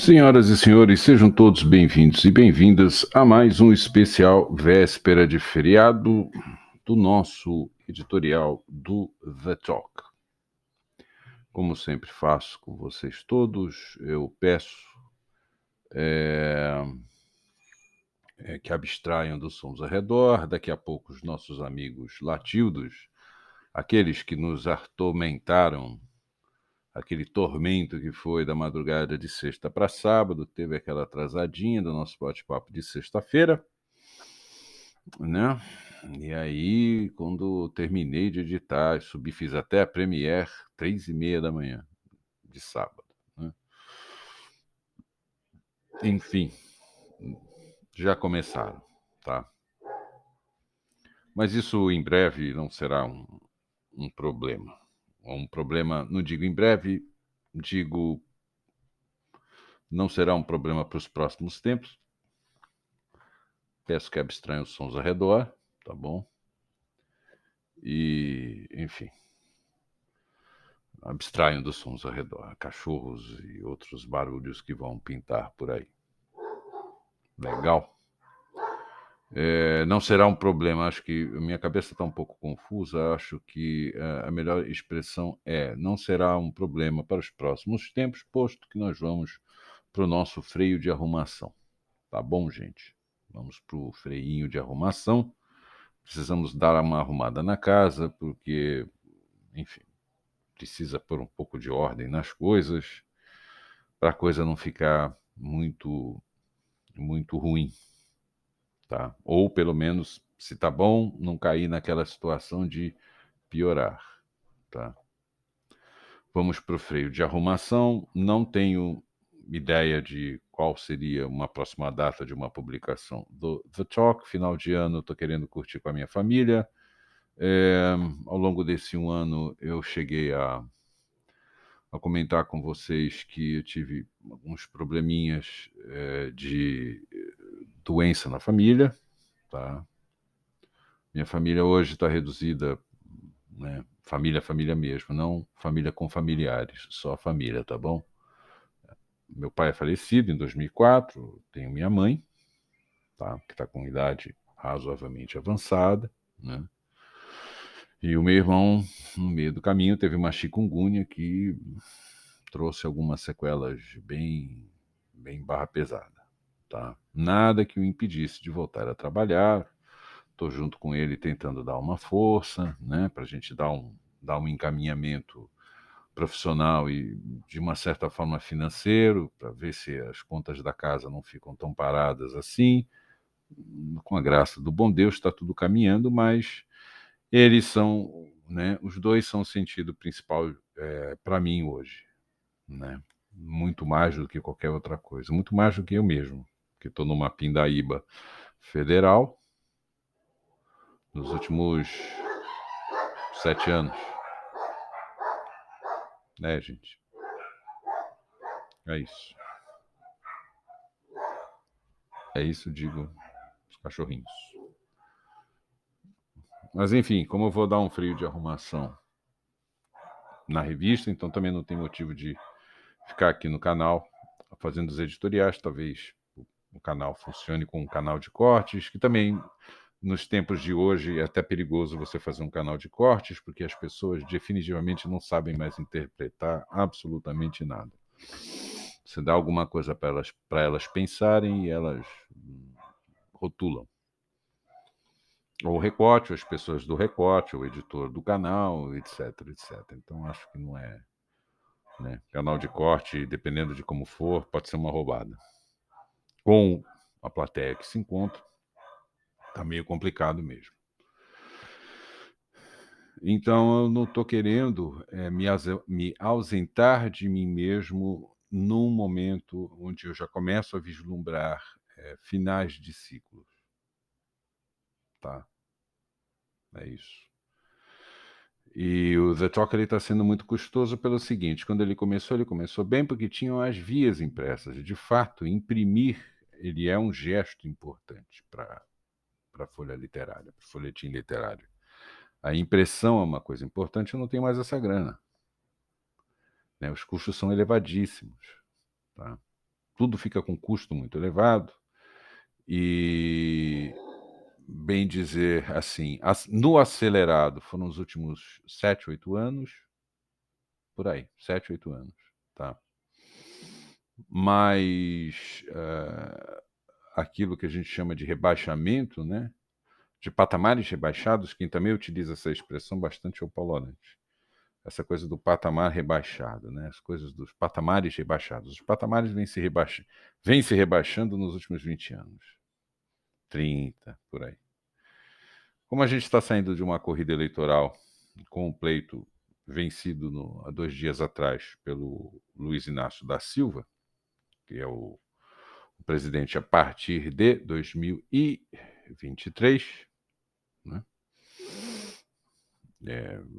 Senhoras e senhores, sejam todos bem-vindos e bem-vindas a mais um especial véspera de feriado do nosso editorial do The Talk. Como sempre faço com vocês todos, eu peço que abstraiam dos sons ao redor. Daqui a pouco os nossos amigos latildos, aqueles que nos atormentaram, aquele tormento que foi da madrugada de sexta para sábado, teve aquela atrasadinha do nosso bate-papo de sexta-feira, né? E aí, quando terminei de editar, subi, fiz até a Premiere 3h30 da manhã de sábado, né? Enfim, já começaram, tá? Mas isso em breve não será um problema. Um problema, não digo em breve, digo não será um problema para os próximos tempos. Peço que abstraiam os sons ao redor, tá bom? E, enfim, abstraiam dos sons ao redor, cachorros e outros barulhos que vão pintar por aí. Legal? Não será um problema, acho que minha cabeça está um pouco confusa, acho que a melhor expressão é não será um problema para os próximos tempos, posto que nós vamos para o nosso freio de arrumação. Tá bom, gente? Vamos para o freinho de arrumação. Precisamos dar uma arrumada na casa, porque, enfim, precisa pôr um pouco de ordem nas coisas, para a coisa não ficar muito ruim, tá? Ou pelo menos, se tá bom, não cair naquela situação de piorar, tá? Vamos para o freio de arrumação. Não tenho ideia de qual seria uma próxima data de uma publicação do The Talk. Final de ano, eu estou querendo curtir com a minha família. Ao longo desse um ano, eu cheguei a comentar com vocês que eu tive alguns probleminhas de doença na família, tá? Minha família hoje está reduzida, né? Família mesmo, não família com familiares, só família, tá bom? Meu pai é falecido em 2004, tenho minha mãe, tá? Que está com idade razoavelmente avançada, né? E o meu irmão, no meio do caminho, teve uma chikungunya que trouxe algumas sequelas bem barra pesada, tá? Nada que o impedisse de voltar a trabalhar. Estou junto com ele tentando dar uma força, né, para a gente dar um encaminhamento profissional e, de uma certa forma, financeiro, para ver se as contas da casa não ficam tão paradas assim. Com a graça do bom Deus, está tudo caminhando, mas eles são, né, os dois são o sentido principal para mim hoje, né? Muito mais do que qualquer outra coisa, muito mais do que eu mesmo, que estou numa pindaíba federal nos últimos 7 anos, né, gente? É isso. É isso, digo, os cachorrinhos. Mas enfim, como eu vou dar um freio de arrumação na revista, então também não tem motivo de ficar aqui no canal fazendo os editoriais. Talvez o canal funcione com um canal de cortes, que também nos tempos de hoje é até perigoso você fazer um canal de cortes, porque as pessoas definitivamente não sabem mais interpretar absolutamente nada. Você dá alguma coisa para elas pensarem e elas rotulam. Ou o recorte, ou as pessoas do recorte, ou o editor do canal, etc, etc. Então acho que não é, né? Canal de corte, dependendo de como for, pode ser uma roubada. Com a plateia que se encontra, tá meio complicado mesmo. Então eu não estou querendo me ausentar de mim mesmo num momento onde eu já começo a vislumbrar finais de ciclos, tá? É isso. E o The Talk está sendo muito custoso pelo seguinte: quando ele começou bem porque tinham as vias impressas. De fato, imprimir ele é um gesto importante para a folha literária, para o folhetim literário. A impressão é uma coisa importante, eu não tenho mais essa grana, né? Os custos são elevadíssimos, tá? tudo fica com custo muito elevado e, bem dizer assim, no acelerado foram os últimos 7, 8 anos, por aí, 7, 8 anos, tá. Mas, aquilo que a gente chama de rebaixamento, né, de patamares rebaixados, quem também utiliza essa expressão bastante é o Paulo Arantes. Essa coisa do patamar rebaixado, né, as coisas dos patamares rebaixados. Os patamares vêm se rebaixando nos últimos 20 anos, 30, por aí. Como a gente está saindo de uma corrida eleitoral com um pleito vencido há 2 dias atrás pelo Luiz Inácio da Silva, que é o presidente a partir de 2023, né?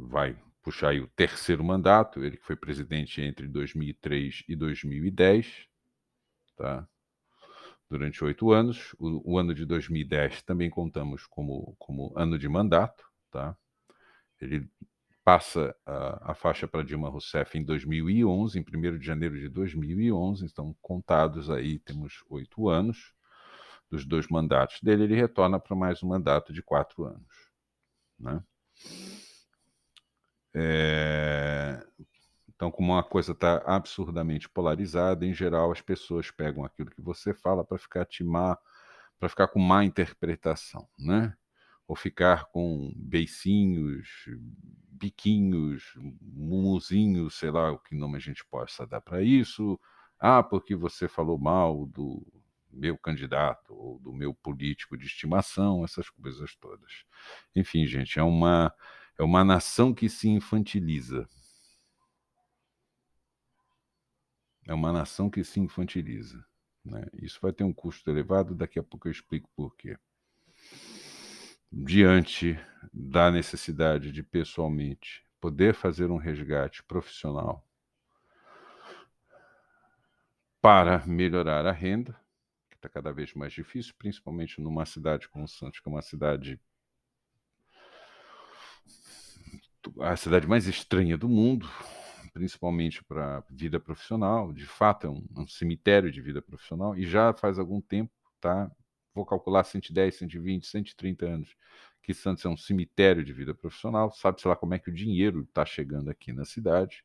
Vai puxar aí o terceiro mandato, ele que foi presidente entre 2003 e 2010, tá? Durante 8 anos. O ano de 2010 também contamos como ano de mandato, tá? Ele passa a faixa para Dilma Rousseff em 2011, em 1º de janeiro de 2011, então contados aí, temos 8 anos. Dos 2 mandatos dele, ele retorna para mais um mandato de 4 anos, né? Então, como uma coisa está absurdamente polarizada, em geral as pessoas pegam aquilo que você fala para ficar com má interpretação, né? Ou ficar com beicinhos, biquinhos, mumuzinhos, sei lá o que nome a gente possa dar para isso. Ah, porque você falou mal do meu candidato ou do meu político de estimação, essas coisas todas. Enfim, gente, é uma nação que se infantiliza. É uma nação que se infantiliza, né? Isso vai ter um custo elevado, daqui a pouco eu explico por quê. Diante da necessidade de, pessoalmente, poder fazer um resgate profissional para melhorar a renda, que está cada vez mais difícil, principalmente numa cidade como Santos, que é uma cidade, a cidade mais estranha do mundo, principalmente para a vida profissional. De fato, é um cemitério de vida profissional, e já faz algum tempo, tá? Vou calcular 110, 120, 130 anos, que Santos é um cemitério de vida profissional. Sabe-se lá como é que o dinheiro está chegando aqui na cidade,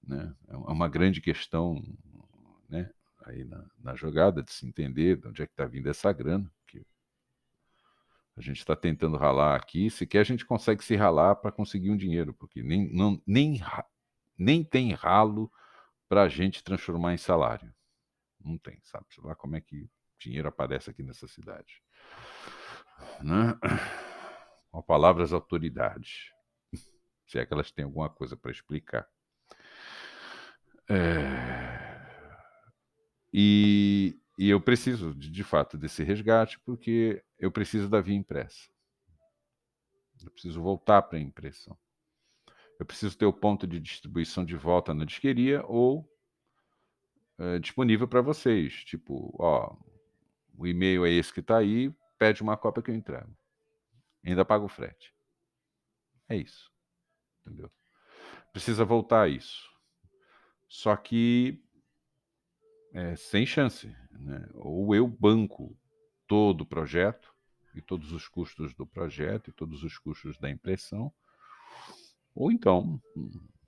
né? É uma grande questão, né, aí na jogada de se entender de onde é que está vindo essa grana, que a gente está tentando ralar aqui, sequer a gente consegue se ralar para conseguir um dinheiro, porque nem tem ralo para a gente transformar em salário. Não tem, sabe? Sei lá como é que dinheiro aparece aqui nessa cidade, né? Com palavras autoridades, se é que elas têm alguma coisa para explicar. E eu preciso, de fato, desse resgate, porque eu preciso da via impressa. Eu preciso voltar para a impressão. Eu preciso ter o ponto de distribuição de volta na disqueria ou disponível para vocês. Tipo, ó, o e-mail é esse que está aí, pede uma cópia que eu entrego. Ainda pago o frete. É isso, entendeu? Precisa voltar a isso. Só que sem chance, né? Ou eu banco todo o projeto e todos os custos do projeto e todos os custos da impressão, ou então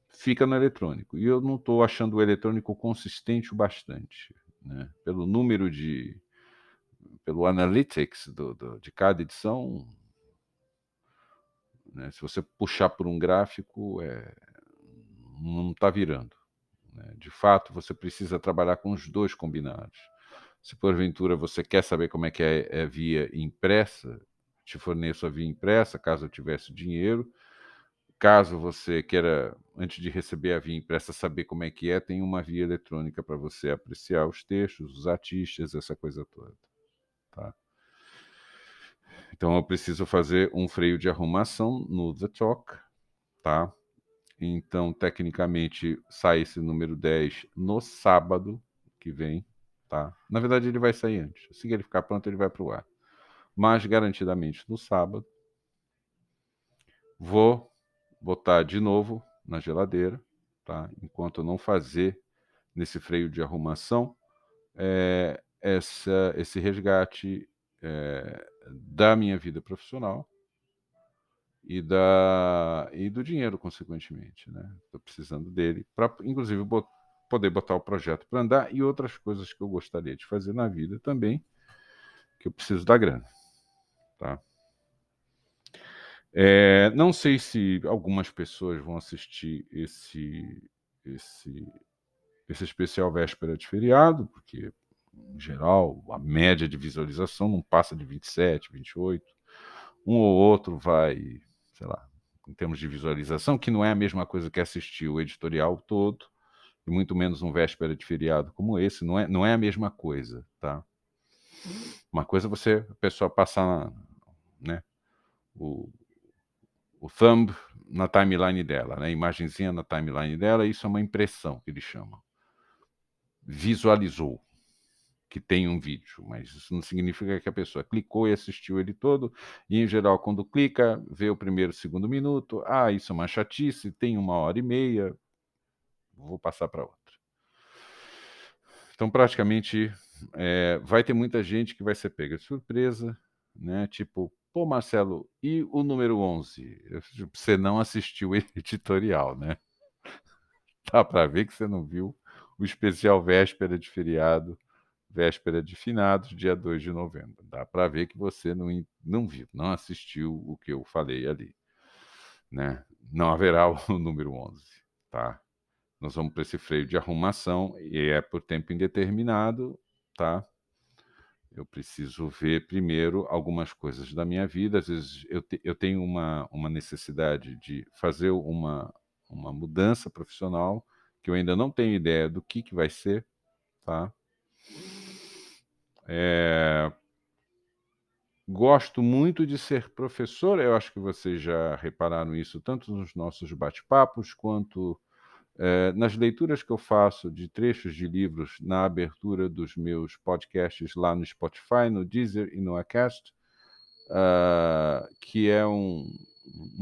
fica no eletrônico. E eu não estou achando o eletrônico consistente o bastante, né? Pelo analytics de cada edição, né? Se você puxar por um gráfico, não está virando, né? De fato, você precisa trabalhar com os 2 combinados. Se porventura você quer saber como é que é via impressa, te forneço a via impressa, caso eu tivesse dinheiro. Caso você queira, antes de receber a via impressa, saber como é que é, tem uma via eletrônica para você apreciar os textos, os artistas, essa coisa toda, tá? Então eu preciso fazer um freio de arrumação no The Talk, tá? Então, tecnicamente, sai esse número 10 no sábado que vem, tá? Na verdade, ele vai sair antes. Assim que ele ficar pronto, ele vai para o ar. Mas, garantidamente, no sábado, vou botar de novo na geladeira, tá? Enquanto eu não fazer nesse freio de arrumação, esse resgate, da minha vida profissional e do dinheiro, consequentemente, né. Estou precisando dele para, inclusive, poder botar o projeto para andar e outras coisas que eu gostaria de fazer na vida também, que eu preciso da grana, tá. Não sei se algumas pessoas vão assistir esse esse especial véspera de feriado, porque, em geral, a média de visualização não passa de 27, 28. Um ou outro vai, sei lá, em termos de visualização, que não é a mesma coisa que assistir o editorial todo, e muito menos um véspera de feriado como esse, não é a mesma coisa, tá. Uma coisa é a pessoa passar, né, o o thumb na timeline dela, né, a imagenzinha na timeline dela, isso é uma impressão que eles chamam. Visualizou que tem um vídeo, mas isso não significa que a pessoa clicou e assistiu ele todo, e em geral quando clica, vê o primeiro, segundo minuto, isso é uma chatice, tem 1h30, vou passar para outra. Então praticamente, vai ter muita gente que vai ser pega de surpresa, né, tipo: "Pô, Marcelo, e o número 11?" Você não assistiu o editorial, né. Dá para ver que você não viu o especial véspera de feriado, véspera de finados, dia 2 de novembro. Dá para ver que você não viu, não assistiu o que eu falei ali, né. Não haverá o número 11, tá. Nós vamos para esse freio de arrumação e é por tempo indeterminado, tá. Eu preciso ver primeiro algumas coisas da minha vida, às vezes eu tenho uma necessidade de fazer uma mudança profissional, que eu ainda não tenho ideia do que vai ser, tá. Eh, Gosto muito de ser professor, eu acho que vocês já repararam isso tanto nos nossos bate-papos quanto, nas leituras que eu faço de trechos de livros na abertura dos meus podcasts lá no Spotify, no Deezer e no Acast. Que é um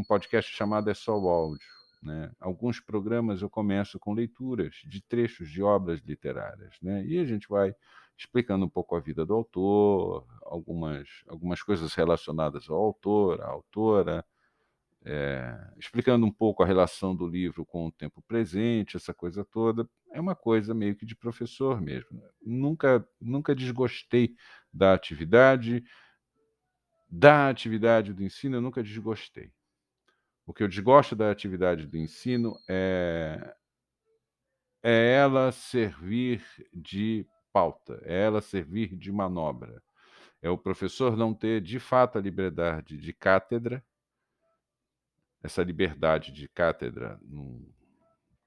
podcast chamado É Só o Áudio, né. Alguns programas eu começo com leituras de trechos de obras literárias, né, e a gente vai explicando um pouco a vida do autor, algumas coisas relacionadas ao autor, à autora, explicando um pouco a relação do livro com o tempo presente, essa coisa toda. É uma coisa meio que de professor mesmo, né. Nunca desgostei da atividade. Da atividade do ensino eu nunca desgostei. O que eu desgosto da atividade do ensino é ela servir de pauta, é ela servir de manobra. É o professor não ter, de fato, a liberdade de cátedra. Essa liberdade de cátedra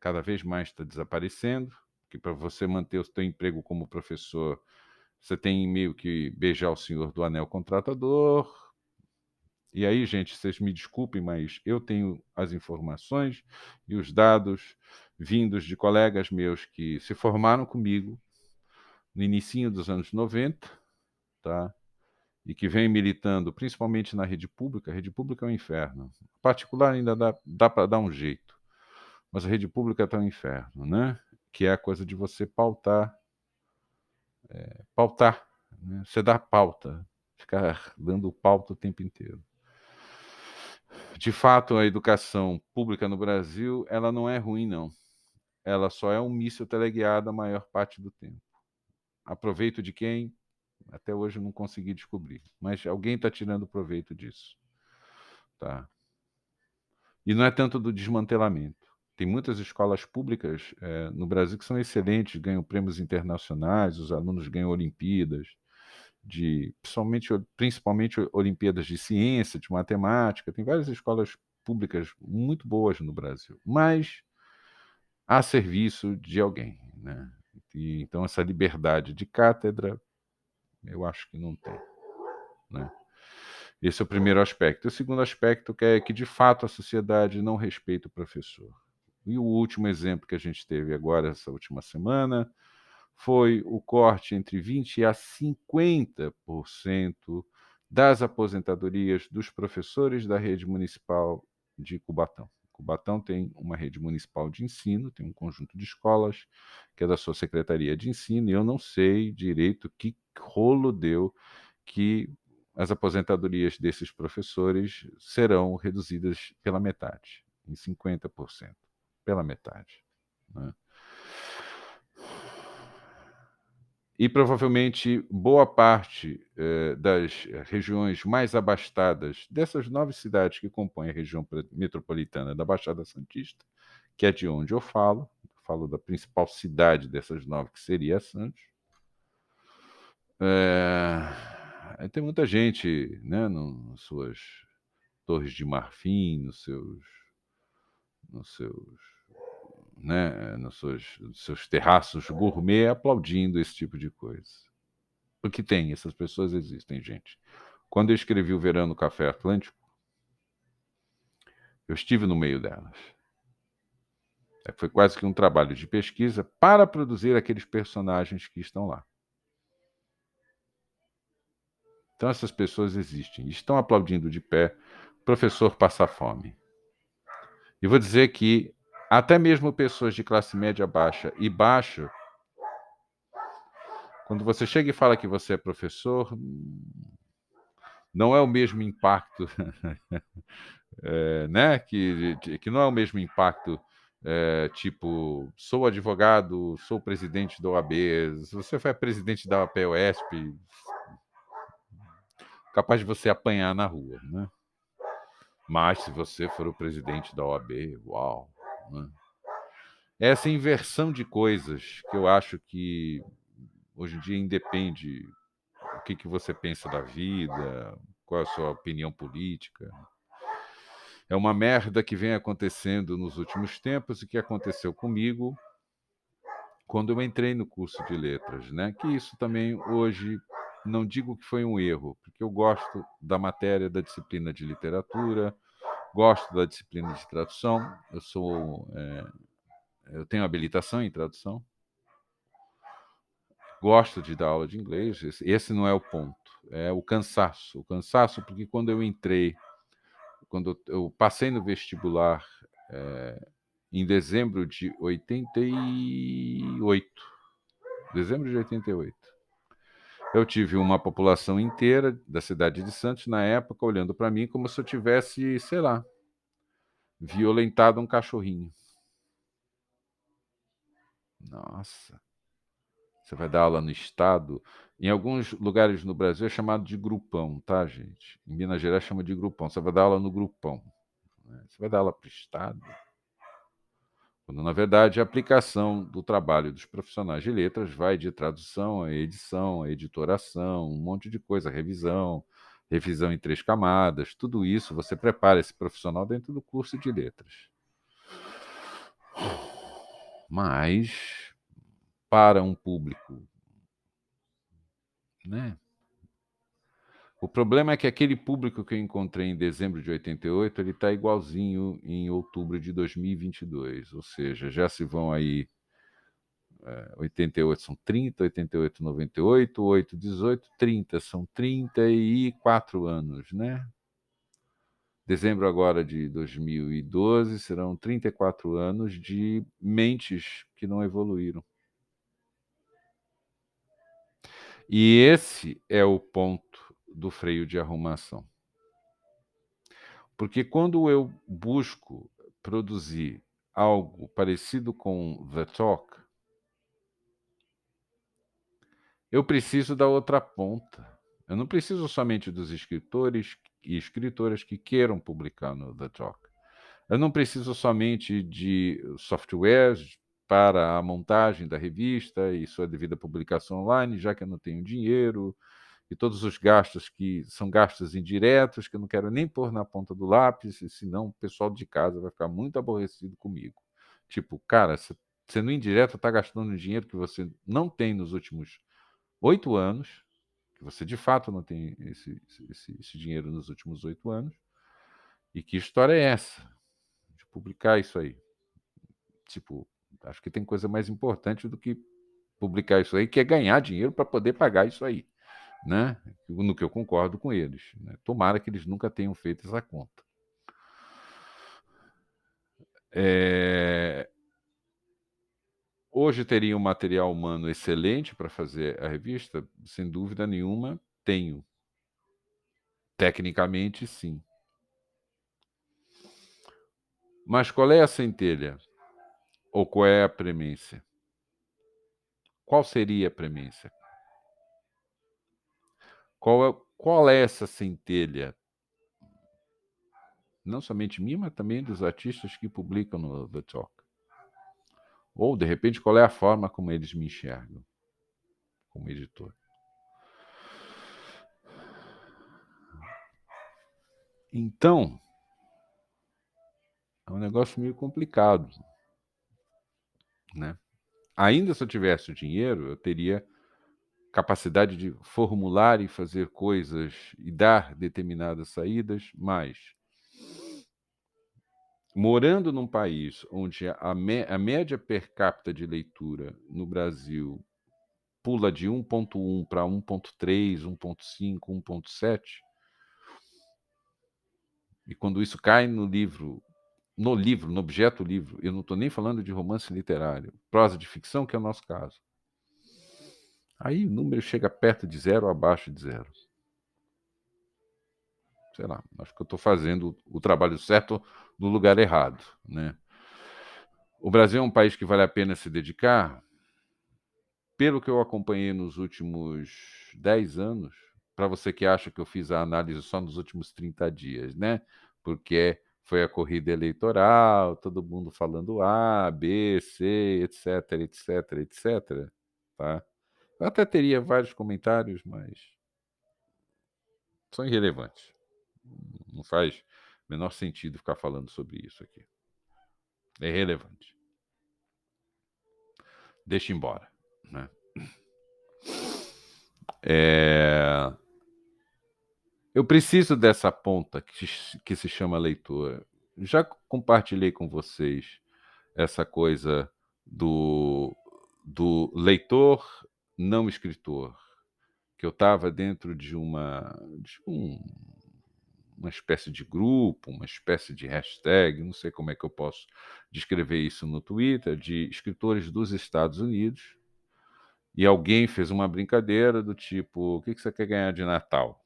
cada vez mais está desaparecendo, porque para você manter o seu emprego como professor, você tem meio que beijar o senhor do anel contratador. E aí, gente, vocês me desculpem, mas eu tenho as informações e os dados vindos de colegas meus que se formaram comigo no inicinho dos anos 90, tá, e que vêm militando principalmente na rede pública. A rede pública é um inferno. Particular ainda dá para dar um jeito, mas a rede pública está um inferno, né, que é a coisa de você pautar, né, você dá pauta, ficar dando pauta o tempo inteiro. De fato, a educação pública no Brasil, ela não é ruim não, ela só é um míssil teleguiado a maior parte do tempo. Aproveito de quem? Até hoje eu não consegui descobrir, mas alguém está tirando proveito disso, tá. E não é tanto do desmantelamento. Tem muitas escolas públicas, no Brasil que são excelentes, ganham prêmios internacionais, os alunos ganham Olimpíadas, principalmente Olimpíadas de ciência, de matemática. Tem várias escolas públicas muito boas no Brasil, mas a serviço de alguém, né. E então essa liberdade de cátedra, eu acho que não tem, né. Esse é o primeiro aspecto. O segundo aspecto que é que, de fato, a sociedade não respeita o professor. E o último exemplo que a gente teve agora, essa última semana, foi o corte entre 20% a 50% das aposentadorias dos professores da rede municipal de Cubatão. Cubatão tem uma rede municipal de ensino, tem um conjunto de escolas, que é da sua secretaria de ensino, e eu não sei direito que rolo deu que as aposentadorias desses professores serão reduzidas pela metade, em 50%, pela metade, né? E provavelmente boa parte das regiões mais abastadas dessas 9 cidades que compõem a região metropolitana da Baixada Santista, que é de onde eu falo da principal cidade dessas 9, que seria Santos. Tem muita gente, né, nas suas torres de marfim, nos seus, né, nos seus terraços gourmet aplaudindo esse tipo de coisa. Porque tem, essas pessoas existem, gente. Quando eu escrevi O Verão no Café Atlântico, eu estive no meio delas. Foi quase que um trabalho de pesquisa para produzir aqueles personagens que estão lá. Então essas pessoas existem. Estão aplaudindo de pé o professor passar fome. E vou dizer que até mesmo pessoas de classe média baixa e baixa, quando você chega e fala que você é professor, não é o mesmo impacto, né? Que não é o mesmo impacto, tipo, sou advogado, sou presidente da OAB. Se você for presidente da POSP, capaz de você apanhar na rua, né? Mas se você for o presidente da OAB, uau, né? Essa inversão de coisas que eu acho que hoje em dia independe o que você pensa da vida, qual é a sua opinião política. É uma merda que vem acontecendo nos últimos tempos e que aconteceu comigo quando eu entrei no curso de letras, né? Que isso também hoje não digo que foi um erro, porque eu gosto da matéria da disciplina de literatura, gosto da disciplina de tradução, eu tenho habilitação em tradução, gosto de dar aula de inglês, esse não é o ponto, é o cansaço. O cansaço porque quando eu passei no vestibular em dezembro de 88, dezembro de 88, eu tive uma população inteira da cidade de Santos, na época, olhando para mim como se eu tivesse, sei lá, violentado um cachorrinho. Nossa, você vai dar aula no estado. Em alguns lugares no Brasil é chamado de grupão, tá, gente? Em Minas Gerais chama de grupão. Você vai dar aula no grupão, né? Você vai dar aula para o estado. Quando, na verdade, a aplicação do trabalho dos profissionais de letras vai de tradução a edição, a editoração, um monte de coisa, revisão em 3 camadas, tudo isso você prepara esse profissional dentro do curso de letras. Mas, para um público, né? O problema é que aquele público que eu encontrei em dezembro de 88, ele está igualzinho em outubro de 2022, ou seja, já se vão aí 88 são 30, 88, 98, 8, 18, 30, são 34 anos, né? Dezembro agora de 2012 serão 34 anos de mentes que não evoluíram. E esse é o ponto do freio de arrumação. Porque quando eu busco produzir algo parecido com The Talk, eu preciso da outra ponta. Eu não preciso somente dos escritores e escritoras que queiram publicar no The Talk. Eu não preciso somente de softwares para a montagem da revista e sua devida publicação online, já que eu não tenho dinheiro, e todos os gastos que são gastos indiretos, que eu não quero nem pôr na ponta do lápis, senão o pessoal de casa vai ficar muito aborrecido comigo. Tipo, cara, você no indireto está gastando dinheiro que você não tem nos últimos 8 anos, que você de fato não tem esse dinheiro nos últimos 8 anos, e que história é essa de publicar isso aí? Tipo, acho que tem coisa mais importante do que publicar isso aí, que é ganhar dinheiro para poder pagar isso aí, né? No que eu concordo com eles, né? Tomara que eles nunca tenham feito essa conta. Hoje teria um material humano excelente para fazer a revista? Sem dúvida nenhuma, tenho. Tecnicamente, sim. Mas qual é a centelha? Ou qual é a premência? Qual seria a premência? Qual é essa centelha? Não somente minha, mas também dos artistas que publicam no The Talk. Ou, de repente, qual é a forma como eles me enxergam como editor? Então, é um negócio meio complicado, né? Ainda se eu tivesse o dinheiro, eu teria capacidade de formular e fazer coisas e dar determinadas saídas, mas morando num país onde a média per capita de leitura no Brasil pula de 1,1 para 1,3, 1,5, 1,7, e quando isso cai no objeto livro, eu não estou nem falando de romance literário, prosa de ficção, que é o nosso caso. Aí o número chega perto de zero ou abaixo de zero. Sei lá, acho que eu estou fazendo o trabalho certo no lugar errado, né? O Brasil é um país que vale a pena se dedicar? Pelo que eu acompanhei nos últimos 10 anos, para você que acha que eu fiz a análise só nos últimos 30 dias, né? Porque foi a corrida eleitoral, todo mundo falando A, B, C, etc, etc, etc, tá? Eu até teria vários comentários, mas são irrelevantes. Não faz o menor sentido ficar falando sobre isso aqui. É irrelevante. Deixa embora, né? Eu preciso dessa ponta que se chama leitor. Já compartilhei com vocês essa coisa do, do leitor não escritor, que eu estava dentro uma espécie de grupo, uma espécie de hashtag, não sei como é que eu posso descrever isso no Twitter, de escritores dos Estados Unidos, e alguém fez uma brincadeira do tipo: o que você quer ganhar de Natal?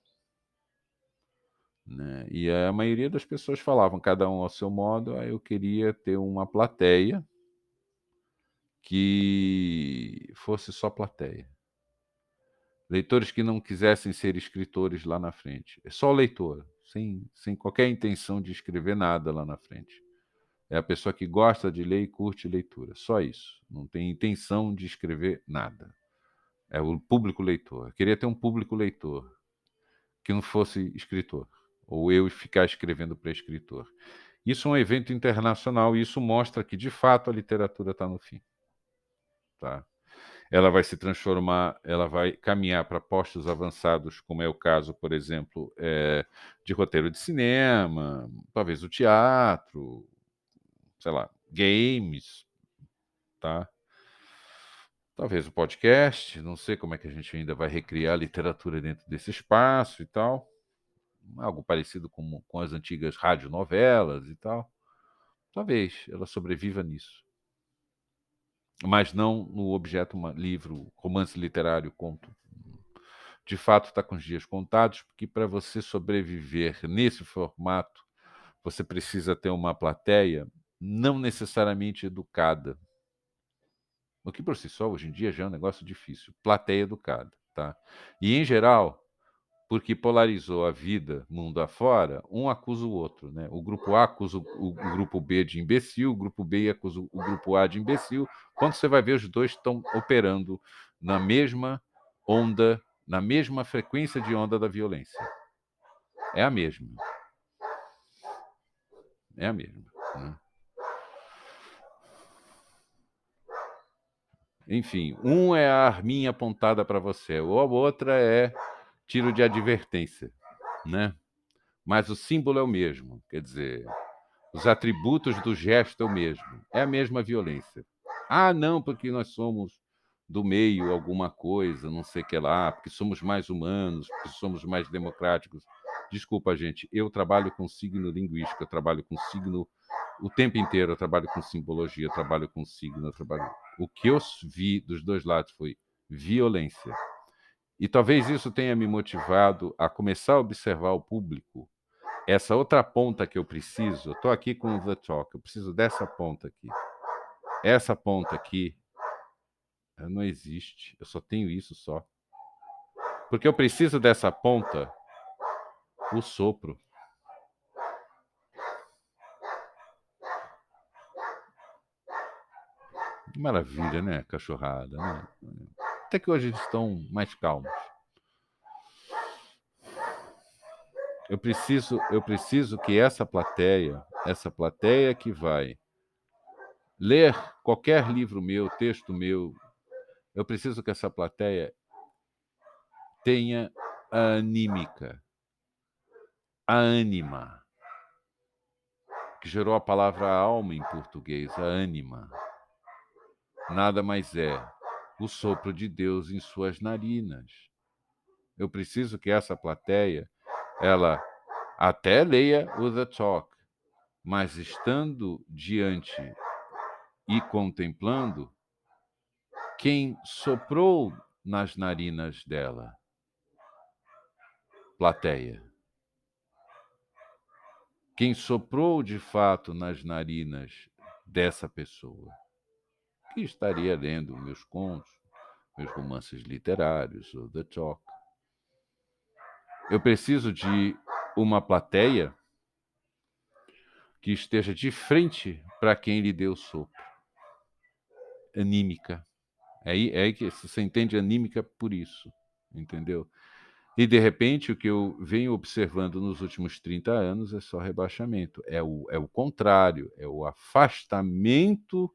Né? E a maioria das pessoas falavam, cada um ao seu modo: eu queria ter uma plateia que fosse só plateia. Leitores que não quisessem ser escritores lá na frente. É só leitor, sem qualquer intenção de escrever nada lá na frente. É a pessoa que gosta de ler e curte leitura. Só isso. Não tem intenção de escrever nada. É o público leitor. Eu queria ter um público leitor que não fosse escritor. Ou eu ficar escrevendo para escritor. Isso é um evento internacional e isso mostra que, de fato, a literatura está no fim. Tá? Ela vai se transformar, ela vai caminhar para postos avançados, como é o caso, por exemplo, de roteiro de cinema, talvez o teatro, sei lá, games, tá? Talvez o podcast, não sei como é que a gente ainda vai recriar a literatura dentro desse espaço e tal. Algo parecido com as antigas radionovelas e tal. Talvez ela sobreviva nisso. Mas não no objeto livro, romance literário, conto. De fato, está com os dias contados, porque para você sobreviver nesse formato, você precisa ter uma plateia não necessariamente educada. O que por si só, hoje em dia, já é um negócio difícil. Plateia educada, tá? E, em geral, porque polarizou a vida mundo afora, um acusa o outro, né? O grupo A acusa o grupo B de imbecil, o grupo B acusa o grupo A de imbecil. Quando você vai ver, os dois estão operando na mesma onda, na mesma frequência de onda da violência. É a mesma. É a mesma. Né? Enfim, um é a arminha apontada para você, ou a outra é tiro de advertência, né? Mas o símbolo é o mesmo, quer dizer, os atributos do gesto é o mesmo. É a mesma violência. Ah, não, porque nós somos do meio alguma coisa, não sei o que lá, porque somos mais humanos, porque somos mais democráticos. Desculpa, gente, eu trabalho com signo linguístico, eu trabalho com signo o tempo inteiro eu trabalho com simbologia, eu trabalho com signo, eu trabalho... O que eu vi dos dois lados foi violência. E talvez isso tenha me motivado a começar a observar o público. Essa outra ponta que eu preciso, eu estou aqui com o The Talk, eu preciso dessa ponta aqui. Essa ponta aqui não existe, eu só tenho isso só. Porque eu preciso dessa ponta, o sopro. Maravilha, né, cachorrada? Né? Até que hoje eles estão mais calmos. Eu preciso que essa plateia que vai ler qualquer livro meu, texto meu, eu preciso que essa plateia tenha a anímica, a ânima, que gerou a palavra alma em português, a ânima. Nada mais é o sopro de Deus em suas narinas. Eu preciso que essa plateia, ela até leia o The Talk, mas estando diante e contemplando quem soprou nas narinas dela, plateia. Quem soprou de fato nas narinas dessa pessoa, que estaria lendo meus contos, meus romances literários, o The Talk. Eu preciso de uma plateia que esteja de frente para quem lhe deu o sopro. Anímica. É aí que você entende anímica por isso, entendeu? E, de repente, o que eu venho observando nos últimos 30 anos é só rebaixamento. É o contrário, é o afastamento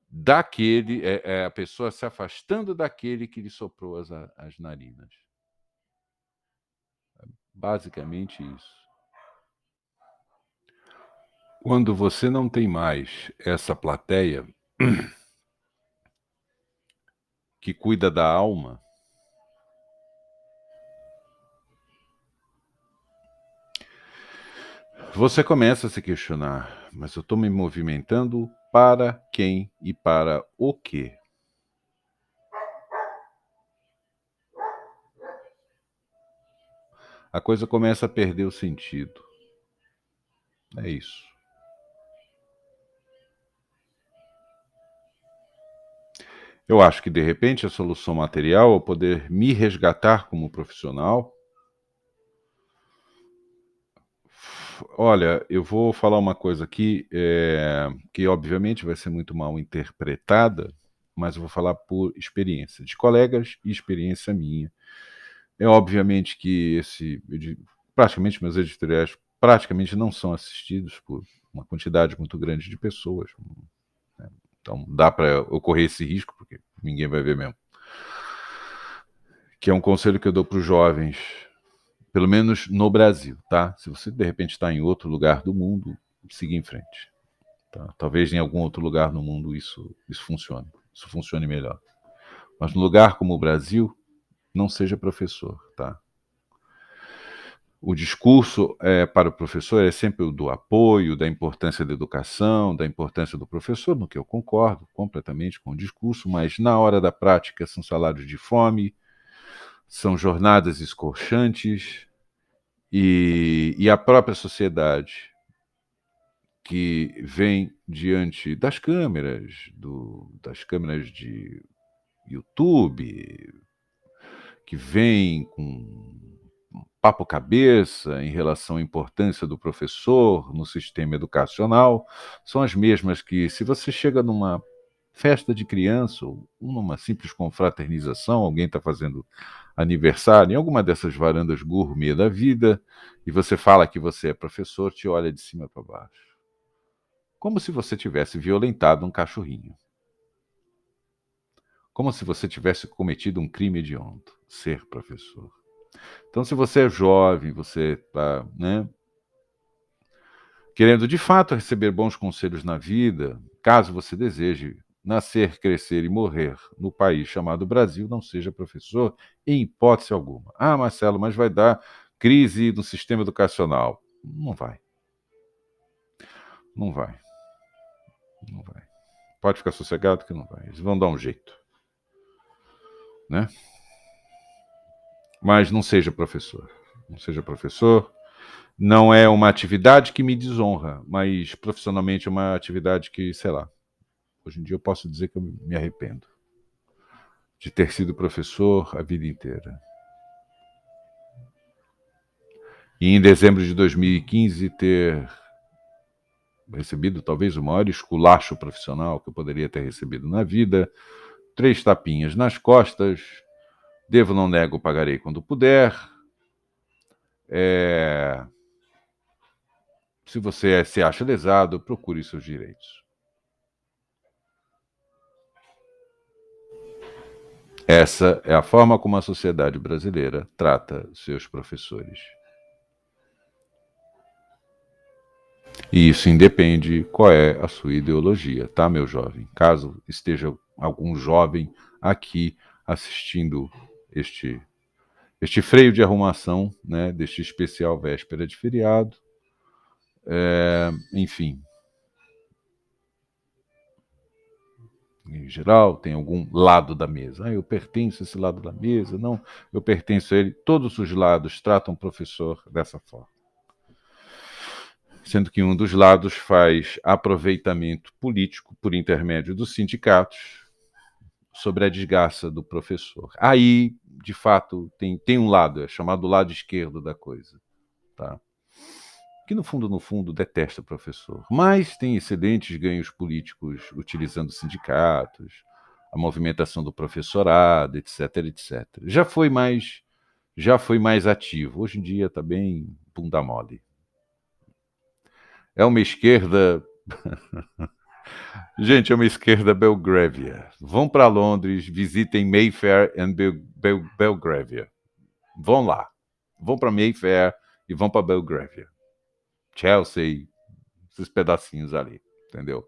daquele, é a pessoa se afastando daquele que lhe soprou as narinas. Basicamente isso. Quando você não tem mais essa plateia que cuida da alma, você começa a se questionar, mas eu estou me movimentando para quem e para o quê? A coisa começa a perder o sentido. É isso. Eu acho que, de repente, a solução material é poder me resgatar como profissional. Olha, eu vou falar uma coisa aqui, que obviamente vai ser muito mal interpretada, mas eu vou falar por experiência de colegas e experiência minha. É obviamente que praticamente meus editoriais praticamente não são assistidos por uma quantidade muito grande de pessoas, né? Então dá para ocorrer esse risco, porque ninguém vai ver mesmo. Que é um conselho que eu dou para os jovens, pelo menos no Brasil, tá? Se você de repente está em outro lugar do mundo, siga em frente. Tá? Talvez em algum outro lugar no mundo isso funcione, isso funcione melhor. Mas no lugar como o Brasil, não seja professor, tá? O discurso para o professor é sempre o do apoio, da importância da educação, da importância do professor, no que eu concordo completamente com o discurso, mas na hora da prática são salários de fome, são jornadas escorchantes, e a própria sociedade que vem diante das câmeras, das câmeras de YouTube, que vem com papo cabeça em relação à importância do professor no sistema educacional, são as mesmas que, se você chega numa festa de criança ou numa simples confraternização, alguém está fazendo aniversário, em alguma dessas varandas gourmet da vida, e você fala que você é professor, te olha de cima para baixo. Como se você tivesse violentado um cachorrinho. Como se você tivesse cometido um crime hediondo, ser professor. Então, se você é jovem, você está, né, querendo de fato receber bons conselhos na vida, caso você deseje nascer, crescer e morrer no país chamado Brasil, não seja professor em hipótese alguma. Ah, Marcelo, mas vai dar crise no sistema educacional. Não vai. Não vai. Não vai. Pode ficar sossegado que não vai. Eles vão dar um jeito, né? Mas não seja professor. Não seja professor. Não é uma atividade que me desonra, mas profissionalmente é uma atividade que, sei lá, hoje em dia eu posso dizer que eu me arrependo de ter sido professor a vida inteira. E em dezembro de 2015 ter recebido talvez o maior esculacho profissional que eu poderia ter recebido na vida, 3 tapinhas nas costas, devo, não nego, pagarei quando puder. É... Se você se acha lesado, procure seus direitos. Essa é a forma como a sociedade brasileira trata seus professores. E isso independe qual é a sua ideologia, tá, meu jovem? Caso esteja algum jovem aqui assistindo este freio de arrumação, né, deste especial véspera de feriado, enfim, em geral, tem algum lado da mesa. Eu pertenço a esse lado da mesa, não, eu pertenço a ele. Todos os lados tratam o professor dessa forma. Sendo que um dos lados faz aproveitamento político por intermédio dos sindicatos sobre a desgraça do professor. Aí, de fato, tem um lado, é chamado lado esquerdo da coisa, tá? Que no fundo, detesta o professor, mas tem excelentes ganhos políticos utilizando sindicatos, a movimentação do professorado, etc, etc. Já foi mais ativo. Hoje em dia está bem bunda mole. É uma esquerda. Gente, é uma esquerda Belgravia. Vão para Londres, visitem Mayfair e Belgravia. Vão lá. Vão para Mayfair e vão para Belgravia. Chelsea, esses pedacinhos ali, entendeu?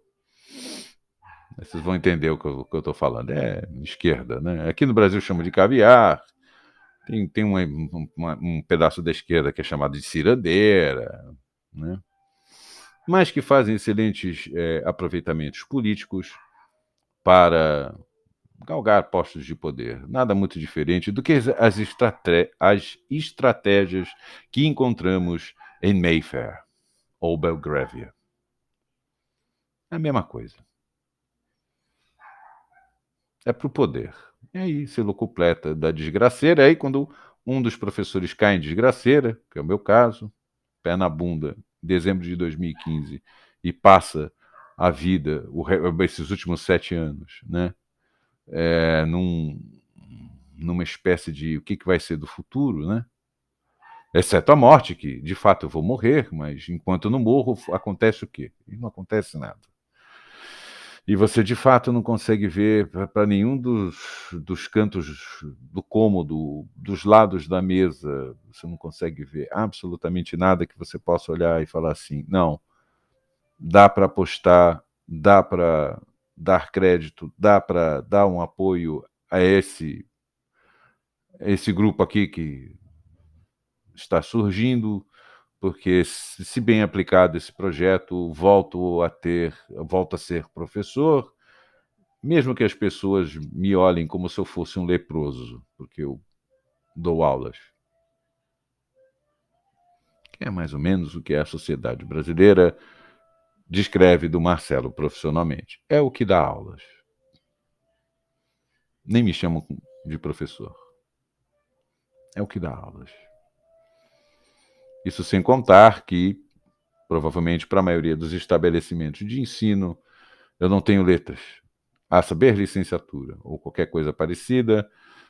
Vocês vão entender o que eu estou falando. É esquerda, né? Aqui no Brasil chama de caviar. Tem um pedaço da esquerda que é chamado de cirandeira, né? Mas que fazem excelentes aproveitamentos políticos para galgar postos de poder. Nada muito diferente do que as estratégias que encontramos em Mayfair ou Belgravia. É a mesma coisa. É para o poder. E aí se locupleta da desgraceira. Aí quando um dos professores cai em desgraceira, que é o meu caso, pé na bunda, em dezembro de 2015, e passa a vida, esses últimos 7 anos, né? Numa espécie de o que vai ser do futuro, né? Exceto a morte, que de fato eu vou morrer, mas enquanto eu não morro, acontece o quê? E não acontece nada. E você de fato não consegue ver para nenhum dos cantos do cômodo, dos lados da mesa, você não consegue ver absolutamente nada que você possa olhar e falar assim: não, dá para apostar, dá para dar crédito, dá para dar um apoio a esse grupo aqui que está surgindo, porque se bem aplicado esse projeto, volto a ser professor, mesmo que as pessoas me olhem como se eu fosse um leproso, porque eu dou aulas. Que é mais ou menos o que a sociedade brasileira descreve do Marcelo profissionalmente. É o que dá aulas. Nem me chamam de professor. É o que dá aulas. Isso sem contar que, provavelmente para a maioria dos estabelecimentos de ensino, eu não tenho letras. A saber, licenciatura ou qualquer coisa parecida.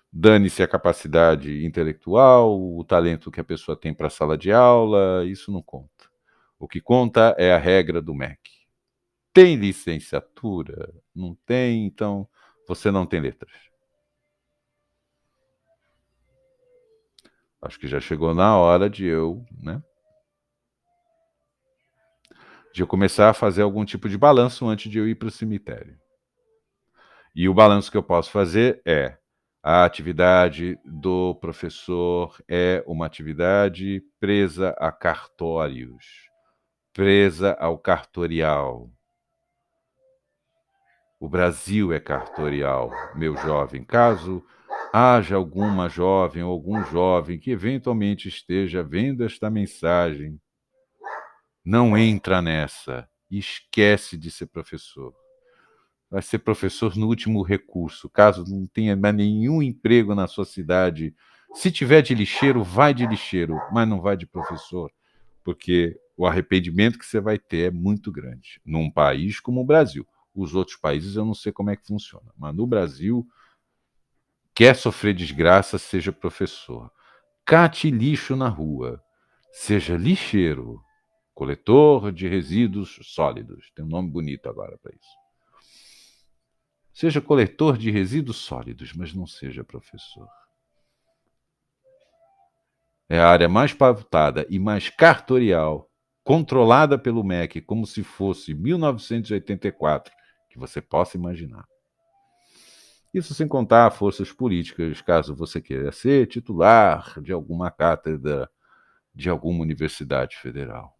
Dane-se a capacidade intelectual, o talento que a pessoa tem para a sala de aula, isso não conta. O que conta é a regra do MEC. Tem licenciatura? Não tem, então você não tem letras. Acho que já chegou na hora de de eu começar a fazer algum tipo de balanço antes de eu ir para o cemitério. E o balanço que eu posso fazer é: a atividade do professor é uma atividade presa a cartórios. presa ao cartorial. O Brasil é cartorial, meu jovem. Caso haja alguma jovem ou algum jovem que eventualmente esteja vendo esta mensagem, não entra nessa. Esquece de ser professor. Vai ser professor no último recurso. Caso não tenha mais nenhum emprego na sua cidade, se tiver de lixeiro, vai de lixeiro, mas não vai de professor, porque o arrependimento que você vai ter é muito grande. Num país como o Brasil. Os outros países eu não sei como é que funciona, mas no Brasil, quer sofrer desgraça, seja professor. Cate lixo na rua. Seja lixeiro, coletor de resíduos sólidos. Tem um nome bonito agora para isso. Seja coletor de resíduos sólidos, mas não seja professor. É a área mais pautada e mais cartorial, controlada pelo MEC, como se fosse 1984, que você possa imaginar. Isso sem contar forças políticas, caso você queira ser titular de alguma cátedra de alguma universidade federal.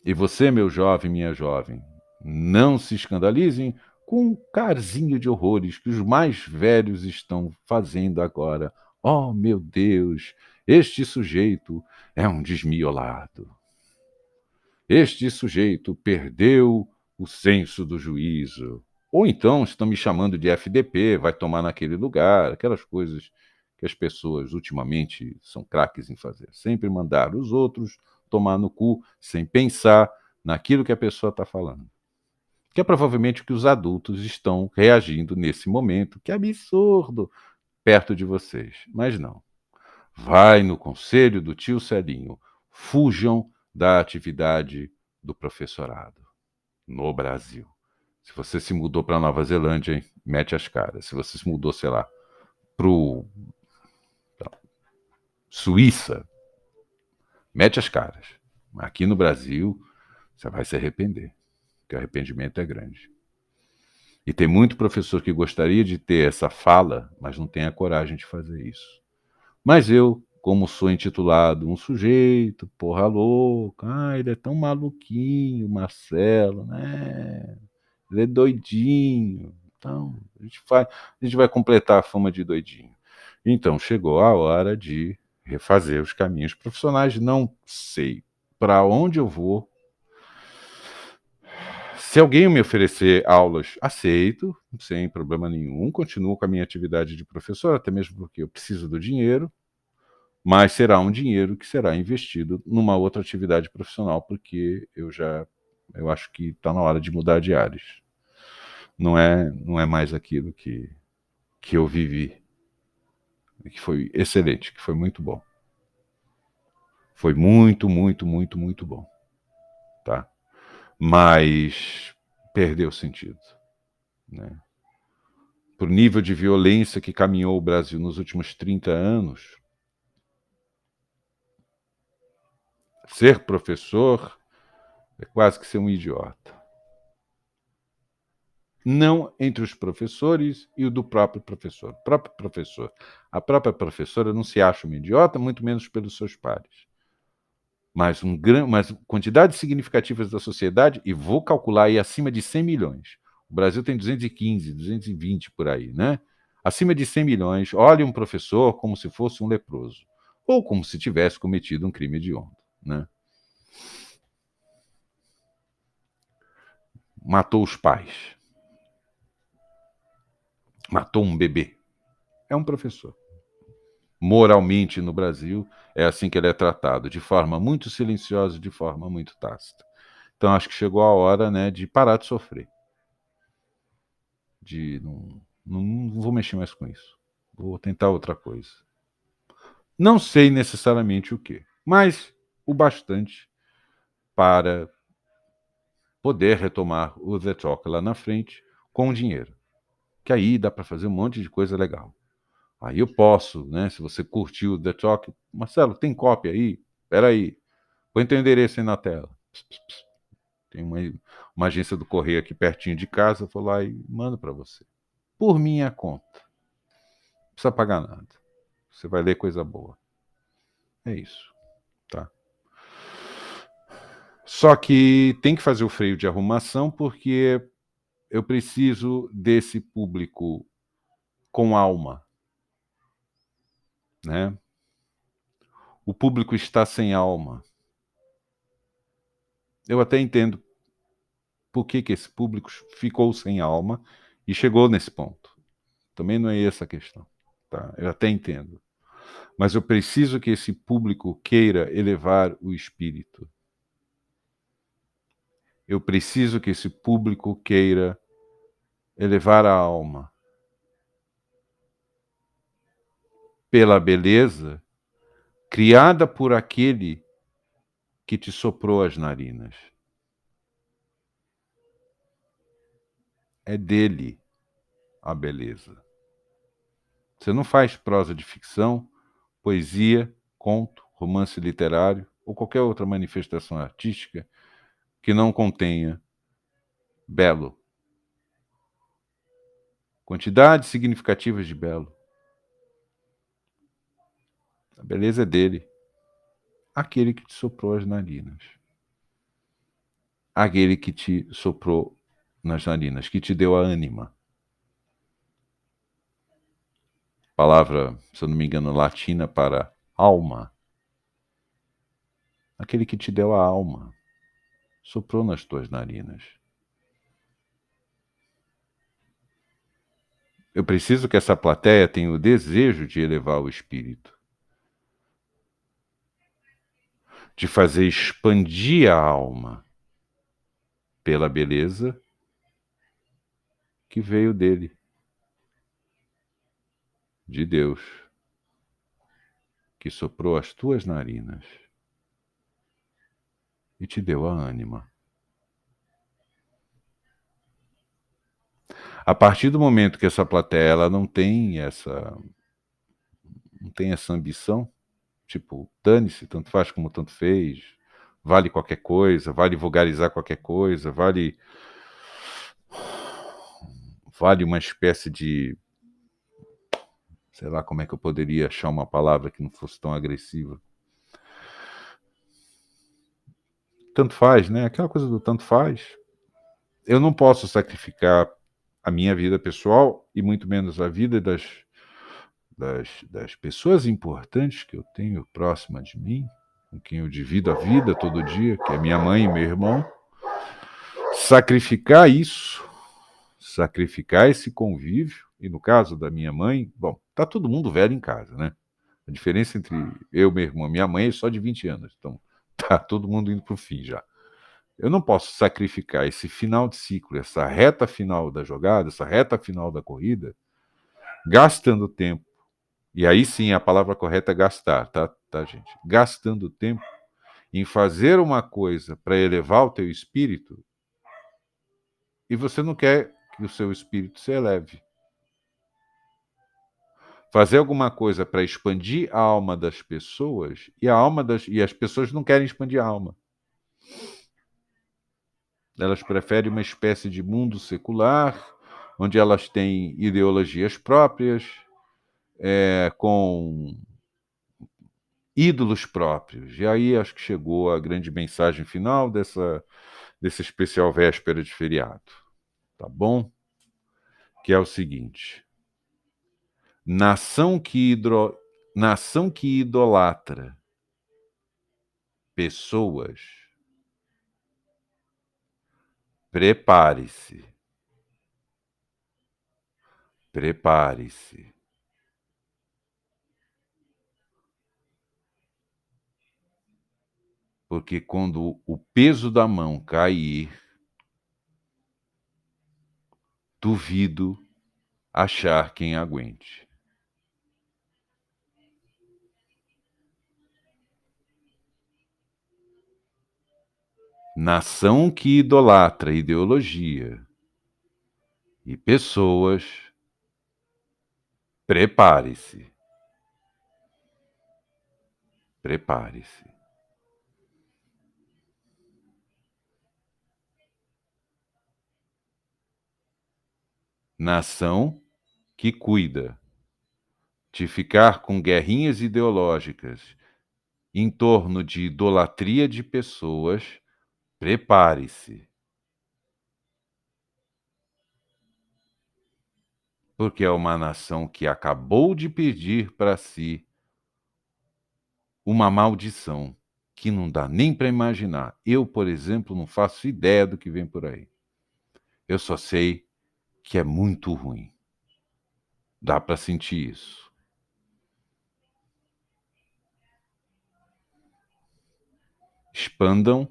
E você, meu jovem, minha jovem, não se escandalizem com um carzinho de horrores que os mais velhos estão fazendo agora. Oh, meu Deus, este sujeito é um desmiolado. Este sujeito perdeu o senso do juízo. Ou então estão me chamando de FDP, vai tomar naquele lugar, aquelas coisas que as pessoas ultimamente são craques em fazer. Sempre mandar os outros tomar no cu, sem pensar naquilo que a pessoa está falando. Que é provavelmente o que os adultos estão reagindo nesse momento. Que absurdo! Perto de vocês. Mas não. Vai no conselho do tio Celinho. Fujam da atividade do professorado no Brasil. Se você se mudou para Nova Zelândia, hein, mete as caras. Se você se mudou, sei lá, para Suíça, mete as caras. Aqui no Brasil, você vai se arrepender, porque o arrependimento é grande. E tem muito professor que gostaria de ter essa fala, mas não tem a coragem de fazer isso. Mas eu, como sou intitulado um sujeito, porra louca, ele é tão maluquinho, Marcelo, né? Ele é doidinho. Então, a gente vai completar a fama de doidinho. Então, chegou a hora de refazer os caminhos profissionais. Não sei para onde eu vou. Se alguém me oferecer aulas, aceito, sem problema nenhum. Continuo com a minha atividade de professor, até mesmo porque eu preciso do dinheiro, mas será um dinheiro que será investido numa outra atividade profissional, porque eu acho que está na hora de mudar de áreas. Não é mais aquilo que eu vivi, que foi excelente, que foi muito bom. Foi muito, muito, muito, muito bom, tá? Mas perdeu o sentido, né? Por nível de violência que caminhou o Brasil nos últimos 30 anos, ser professor é quase que ser um idiota. Não entre os professores e o do próprio professor. O próprio professor. A própria professora não se acha uma idiota, muito menos pelos seus pares. Mas quantidades significativas da sociedade, e vou calcular aí acima de 100 milhões. O Brasil tem 215, 220 por aí, né? Acima de 100 milhões, olha um professor como se fosse um leproso. Ou como se tivesse cometido um crime hediondo, né? Matou os pais. Matou um bebê. É um professor. Moralmente no Brasil, é assim que ele é tratado, de forma muito silenciosa, de forma muito tácita. Então acho que chegou a hora, né, de parar de sofrer. De não vou mexer mais com isso. Vou tentar outra coisa. Não sei necessariamente o que, mas o bastante para poder retomar o The Talk lá na frente com dinheiro. Que aí dá para fazer um monte de coisa legal. Aí eu posso, né? Se você curtiu o The Talk, Marcelo, tem cópia aí? Espera aí. Põe teu endereço aí na tela. Pss, pss, pss. Tem uma agência do correio aqui pertinho de casa, eu vou lá e mando para você. Por minha conta. Não precisa pagar nada. Você vai ler coisa boa. É isso, tá? Só que tem que fazer o freio de arrumação, porque eu preciso desse público com alma, né. O público está sem alma. Eu até entendo por que que esse público ficou sem alma e chegou nesse ponto. Também não é essa a questão, tá. Eu até entendo. Mas eu preciso que esse público queira elevar o espírito. Eu preciso que esse público queira elevar a alma. Pela beleza criada por aquele que te soprou as narinas. É dele a beleza. Você não faz prosa de ficção, poesia, conto, romance literário ou qualquer outra manifestação artística que não contenha belo. Quantidades significativas de belo. A beleza é dele. Aquele que te soprou as narinas. Aquele que te soprou nas narinas, que te deu a ânima. Palavra, se eu não me engano, latina para alma. Aquele que te deu a alma, soprou nas tuas narinas. Eu preciso que essa plateia tenha o desejo de elevar o espírito, de fazer expandir a alma pela beleza que veio dele, de Deus, que soprou as tuas narinas e te deu a ânima. A partir do momento que essa plateia ela não tem essa ambição, tipo, dane-se, tanto faz como tanto fez, vale qualquer coisa, vale vulgarizar qualquer coisa, vale uma espécie de, sei lá como é que eu poderia achar uma palavra que não fosse tão agressiva. Tanto faz, né? Aquela coisa do tanto faz. Eu não posso sacrificar a minha vida pessoal e muito menos a vida das pessoas importantes que eu tenho próxima de mim, com quem eu divido a vida todo dia, que é minha mãe e meu irmão. Sacrificar isso, sacrificar esse convívio, e no caso da minha mãe, bom, tá todo mundo velho em casa, né? A diferença entre eu, meu irmão e minha mãe é só de 20 anos, então tá todo mundo indo pro fim já. Eu não posso sacrificar esse final de ciclo, essa reta final da jogada, essa reta final da corrida, gastando tempo. E aí sim a palavra correta é gastar, tá, gente? Gastando tempo em fazer uma coisa para elevar o teu espírito e você não quer que o seu espírito se eleve. Fazer alguma coisa para expandir a alma das pessoas e as pessoas não querem expandir a alma. Elas preferem uma espécie de mundo secular, onde elas têm ideologias próprias, com ídolos próprios. E aí acho que chegou a grande mensagem final desse especial véspera de feriado. Tá bom? Que é o seguinte: nação que, nação que idolatra pessoas, prepare-se, prepare-se. Porque quando o peso da mão cair, duvido achar quem aguente. Nação que idolatra ideologia e pessoas, prepare-se. Prepare-se. Nação que cuida de ficar com guerrinhas ideológicas em torno de idolatria de pessoas, prepare-se, porque é uma nação que acabou de pedir para si uma maldição que não dá nem para imaginar. Eu, por exemplo, não faço ideia do que vem por aí. Eu só sei que é muito ruim. Dá para sentir isso. Expandam,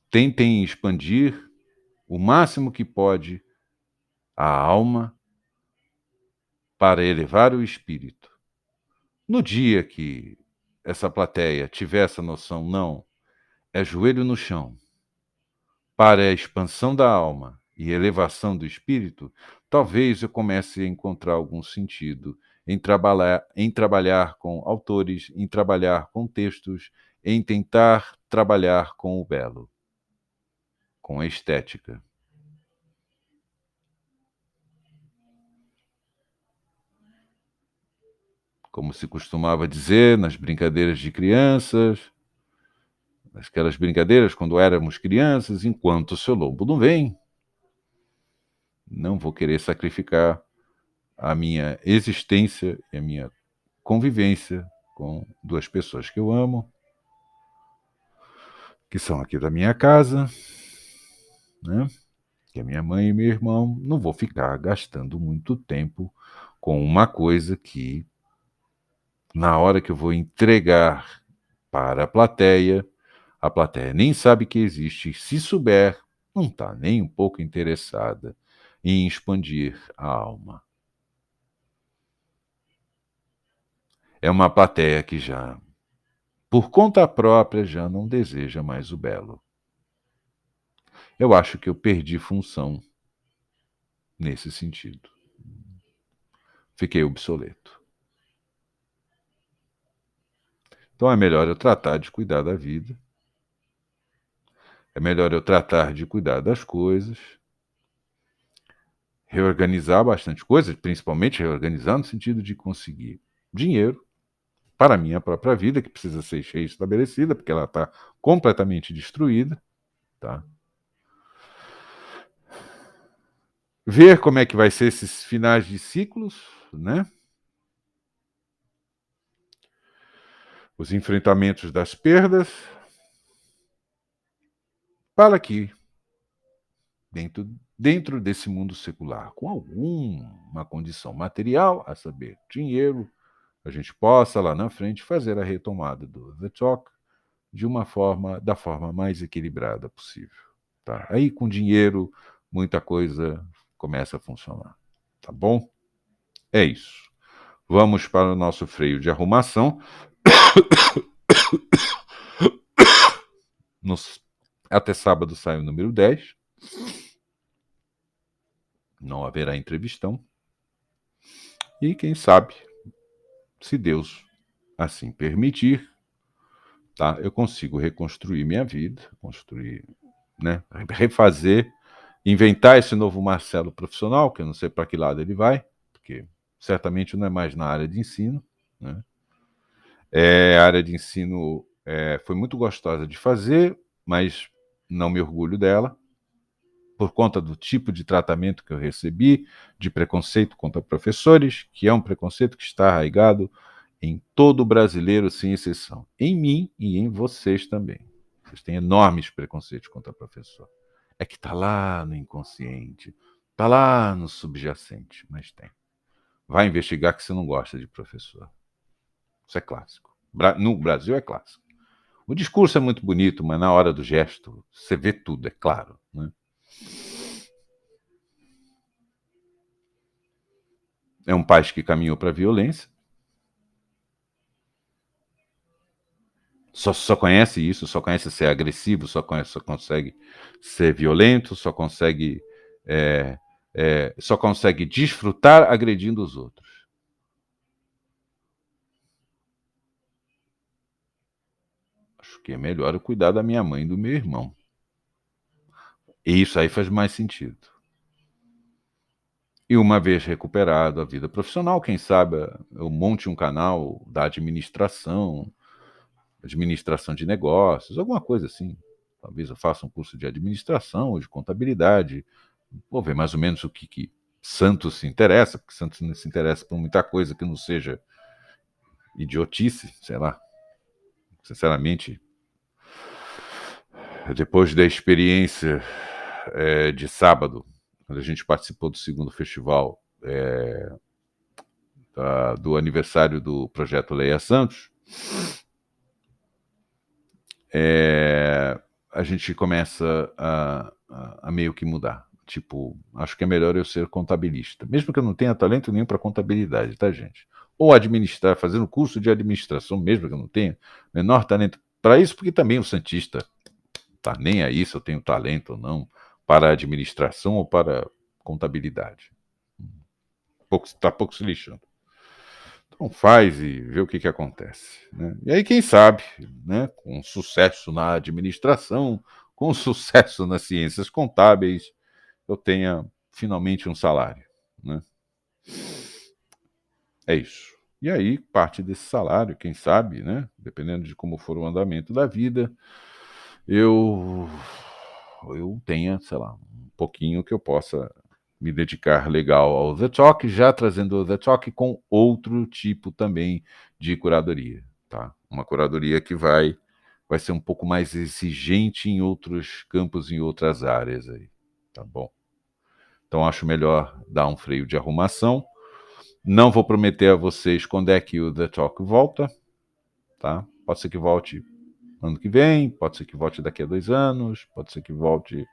tentem expandir o máximo que pode a alma para elevar o espírito. No dia que essa plateia tiver essa noção, não, é joelho no chão, para a expansão da alma e elevação do espírito, talvez eu comece a encontrar algum sentido em trabalhar com autores, em trabalhar com textos, em tentar trabalhar com o belo, com a estética. Como se costumava dizer nas brincadeiras de crianças, aquelas brincadeiras quando éramos crianças, enquanto o seu lobo não vem, não vou querer sacrificar a minha existência e a minha convivência com duas pessoas que eu amo, que são aqui da minha casa, né? Que é minha mãe e meu irmão. Não vou ficar gastando muito tempo com uma coisa que, na hora que eu vou entregar para a plateia nem sabe que existe. Se souber, não está nem um pouco interessada em expandir a alma. É uma plateia que já, por conta própria, já não deseja mais o belo. Eu acho que eu perdi função nesse sentido. Fiquei obsoleto. Então é melhor eu tratar de cuidar da vida. É melhor eu tratar de cuidar das coisas. Reorganizar bastante coisas, principalmente reorganizar no sentido de conseguir dinheiro para a minha própria vida, que precisa ser reestabelecida, porque ela está completamente destruída. Tá? Ver como é que vai ser esses finais de ciclos, né? Os enfrentamentos das perdas, para que, dentro desse mundo secular, com alguma condição material, a saber, dinheiro, a gente possa lá na frente fazer a retomada do The Talk da forma mais equilibrada possível. Tá? Aí com dinheiro, muita coisa começa a funcionar. Tá bom? É isso. Vamos para o nosso freio de arrumação. Nos, até sábado sai o número 10. Não haverá entrevistão. E quem sabe, se Deus assim permitir, tá? Eu consigo reconstruir minha vida, construir, né? Refazer, inventar esse novo Marcelo profissional, que eu não sei para que lado ele vai, porque certamente não é mais na área de ensino, né? A área de ensino foi muito gostosa de fazer, mas não me orgulho dela, por conta do tipo de tratamento que eu recebi, de preconceito contra professores, que é um preconceito que está arraigado em todo brasileiro, sem exceção. Em mim e em vocês também. Vocês têm enormes preconceitos contra professor. É que está lá no inconsciente, está lá no subjacente, mas tem. Vai investigar que você não gosta de professor. Isso é clássico. No Brasil é clássico. O discurso é muito bonito, mas na hora do gesto você vê tudo, é claro. Né? É um país que caminhou para a violência. Só conhece isso, só conhece ser agressivo, só consegue ser violento, é, só consegue desfrutar agredindo os outros. Acho que é melhor eu cuidar da minha mãe e do meu irmão. E isso aí faz mais sentido. E uma vez recuperado a vida profissional, quem sabe eu monte um canal da administração de negócios, alguma coisa assim. Talvez eu faça um curso de administração ou de contabilidade. Vou ver mais ou menos o que Santos se interessa, porque Santos não se interessa por muita coisa que não seja idiotice, sei lá. Sinceramente, depois da experiência de sábado, quando a gente participou do segundo festival do aniversário do Projeto Leia Santos, a gente começa a meio que mudar. Tipo, acho que é melhor eu ser contabilista. Mesmo que eu não tenha talento nenhum para contabilidade, tá, gente? Ou administrar, fazendo curso de administração, mesmo que eu não tenha menor talento para isso, porque também o Santista tá nem aí se eu tenho talento ou não para administração ou para contabilidade. Pouco se lixando. Então faz e vê o que acontece. Né? E aí, quem sabe, né, com sucesso na administração, com sucesso nas ciências contábeis, eu tenha finalmente um salário. Né? É isso. E aí, parte desse salário, quem sabe, né, dependendo de como for o andamento da vida, eu, eu tenha, sei lá, um pouquinho que eu possa me dedicar legal ao The Talk, já trazendo o The Talk com outro tipo também de curadoria, tá? Uma curadoria que vai ser um pouco mais exigente em outros campos, em outras áreas aí, tá bom? Então acho melhor dar um freio de arrumação. Não vou prometer a vocês quando é que o The Talk volta, tá? Pode ser que volte ano que vem, pode ser que volte daqui a 2 anos, pode ser que volte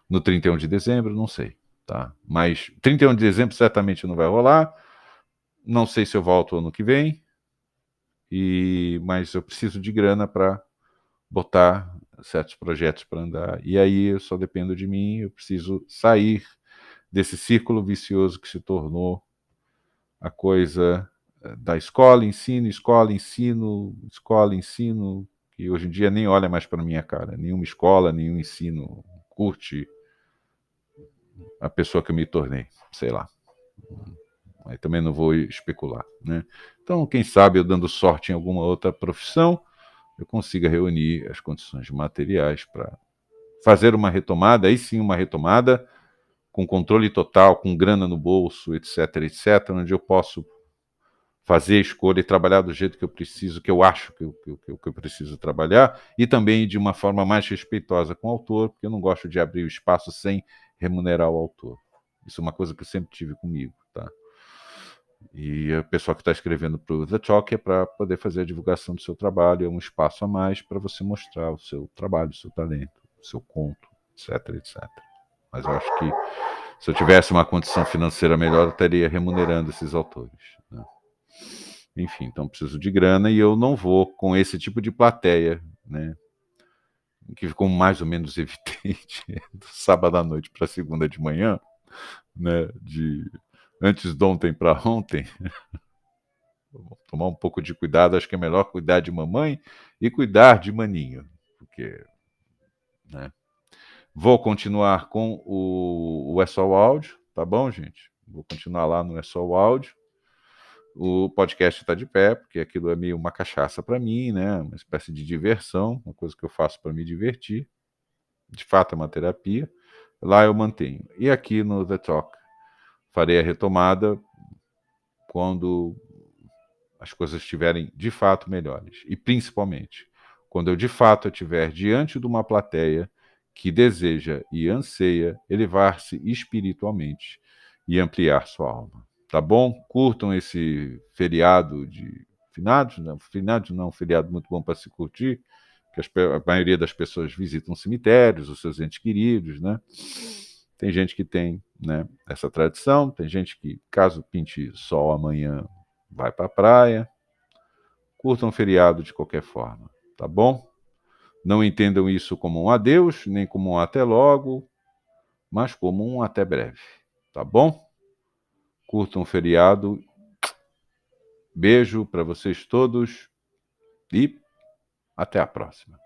no 31 de dezembro, não sei, tá? Mas 31 de dezembro certamente não vai rolar. Não sei se eu volto ano que vem, mas eu preciso de grana para botar certos projetos para andar. E aí eu só dependo de mim, eu preciso sair desse círculo vicioso que se tornou a coisa da escola, ensino, escola, ensino, que hoje em dia nem olha mais para minha cara. Nenhuma escola, nenhum ensino curte a pessoa que eu me tornei, sei lá. Aí também não vou especular, né? Então, quem sabe eu dando sorte em alguma outra profissão, eu consiga reunir as condições materiais para fazer uma retomada, aí sim uma retomada com controle total, com grana no bolso, etc, etc, onde eu posso fazer a escolha e trabalhar do jeito que eu preciso, que eu acho que eu preciso trabalhar, e também de uma forma mais respeitosa com o autor, porque eu não gosto de abrir o espaço sem remunerar o autor. Isso é uma coisa que eu sempre tive comigo, tá? E a pessoa que está escrevendo para o The Talk é para poder fazer a divulgação do seu trabalho, é um espaço a mais para você mostrar o seu trabalho, o seu talento, o seu conto, etc, etc. Mas eu acho que se eu tivesse uma condição financeira melhor, eu estaria remunerando esses autores. Né? Enfim, então preciso de grana e eu não vou com esse tipo de plateia, né? Que ficou mais ou menos evidente do sábado à noite para segunda de manhã, né? De antes de ontem para ontem. Vou tomar um pouco de cuidado, acho que é melhor cuidar de mamãe e cuidar de maninho, porque, né? Vou continuar com o É Só o Áudio, tá bom, gente? Vou continuar lá no É Só o Áudio. O podcast está de pé, porque aquilo é meio uma cachaça para mim, né? Uma espécie de diversão, uma coisa que eu faço para me divertir. De fato, é uma terapia. Lá eu mantenho. E aqui no The Talk, farei a retomada quando as coisas estiverem de fato melhores. E principalmente, quando eu de fato estiver diante de uma plateia que deseja e anseia elevar-se espiritualmente e ampliar sua alma. Tá bom? Curtam esse feriado de finados não, feriado muito bom para se curtir, que a maioria das pessoas visitam cemitérios, os seus entes queridos, né? Tem gente que tem, né, essa tradição, tem gente que, caso pinte sol amanhã, vai para a praia. Curtam o feriado de qualquer forma, tá bom? Não entendam isso como um adeus, nem como um até logo, mas como um até breve, tá bom? Curtam o feriado. Beijo para vocês todos e até a próxima.